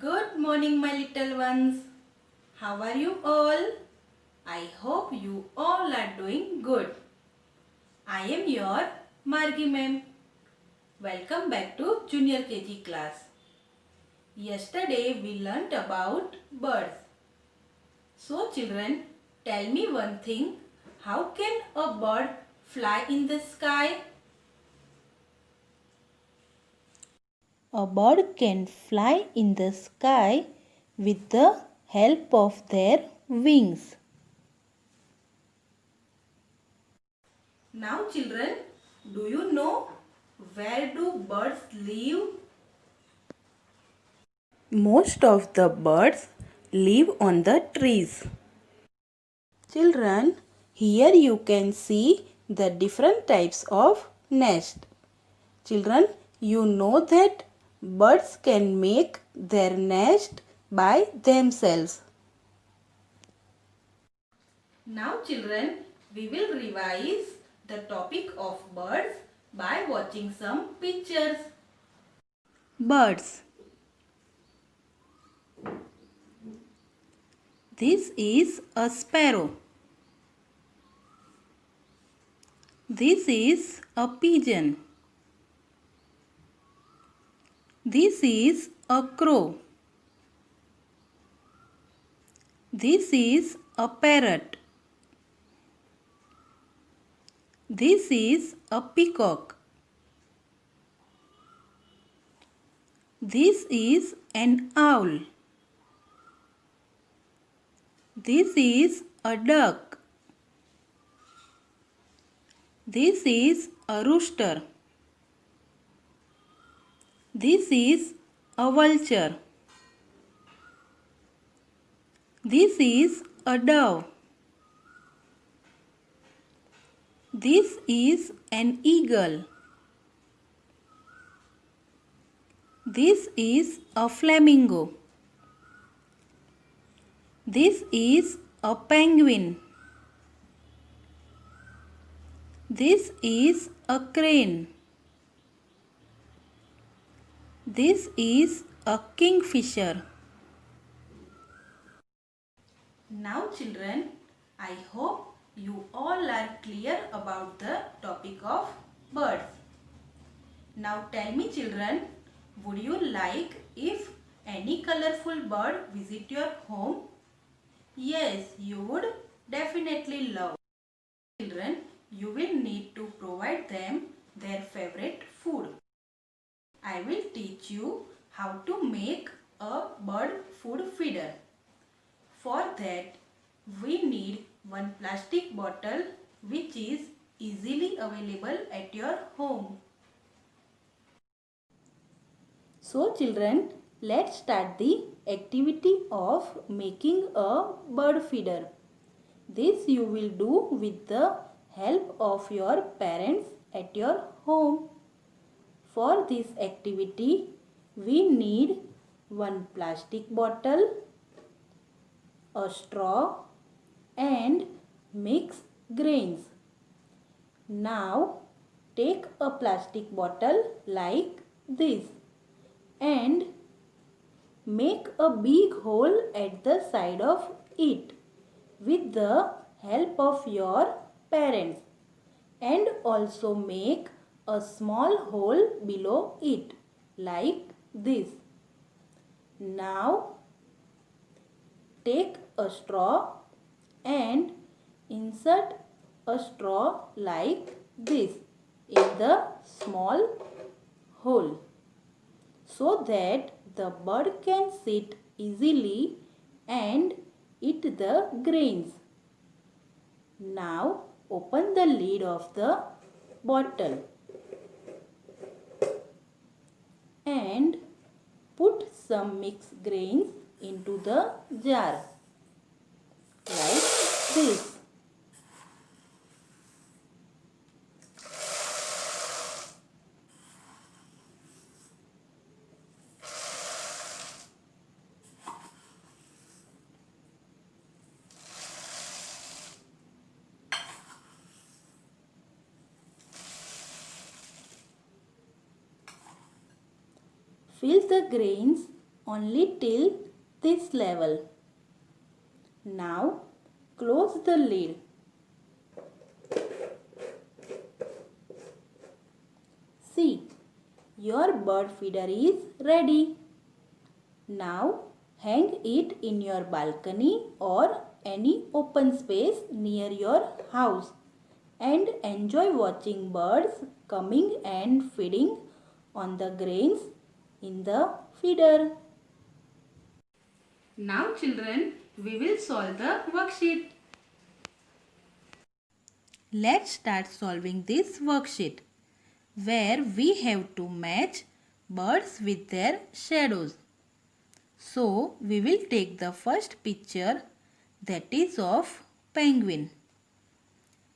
Good morning, my little ones. How are you all? I hope you all are doing good. I am your Margi ma'am. Welcome back to Junior KG class. Yesterday we learnt about birds. So children, tell me one thing. How can a bird fly in the sky? A bird can fly in the sky with the help of their wings. Now children, do you know where do birds live? Most of the birds live on the trees. Children, here you can see the different types of nest. Children, you know that birds can make their nest by themselves. Now children, we will revise the topic of birds by watching some pictures. Birds. This is a sparrow. This is a pigeon. This is a crow. This is a parrot. This is a peacock. This is an owl. This is a duck. This is a rooster. This is a vulture. This is a dove. This is an eagle. This is a flamingo. This is a penguin. This is a crane. This is a kingfisher. Now children, I hope you all are clear about the topic of birds. Now tell me children, would you like if any colorful bird visit your home? Yes, you would definitely love. Children, you will need to provide them their favorite food. I will teach you how to make a bird food feeder. For that, we need one plastic bottle which is easily available at your home. So children, let's start the activity of making a bird feeder. This you will do with the help of your parents at your home. For this activity, we need one plastic bottle, a straw and mixed grains. Now take a plastic bottle like this and make a big hole at the side of it with the help of your parents, and also make a small hole below it like this. Now take a straw and insert a straw like this in the small hole so that the bird can sit easily and eat the grains. Now open the lid of the bottle and put some mixed grains into the jar like this. Fill the grains only till this level. Now close the lid. See, your bird feeder is ready. Now hang it in your balcony or any open space near your house and enjoy watching birds coming and feeding on the grains in the feeder. Now children, we will solve the worksheet. Let's start solving this worksheet where we have to match birds with their shadows. So we will take the first picture, that is of penguin.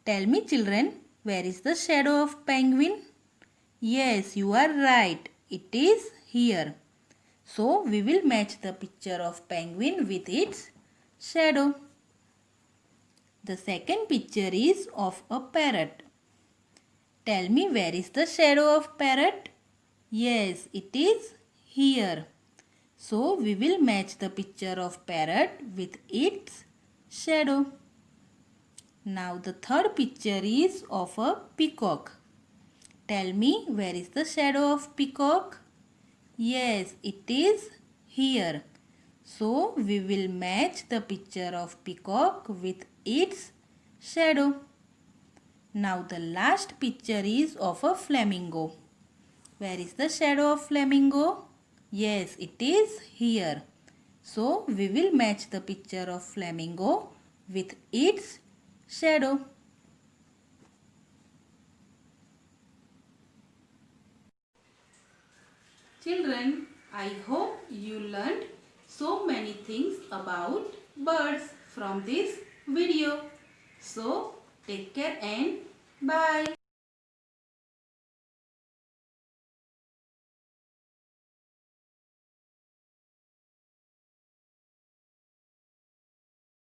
Tell me children, where is the shadow of penguin? Yes, you are right. It is here. So we will match the picture of penguin with its shadow. The second picture is of a parrot. Tell me, where is the shadow of parrot? Yes, it is here. So we will match the picture of parrot with its shadow. Now the third picture is of a peacock. Tell me, where is the shadow of peacock? Yes, it is here. So we will match the picture of peacock with its shadow. Now the last picture is of a flamingo. Where is the shadow of flamingo? Yes, it is here. So we will match the picture of flamingo with its shadow. Children, I hope you learned so many things about birds from this video. So take care and bye.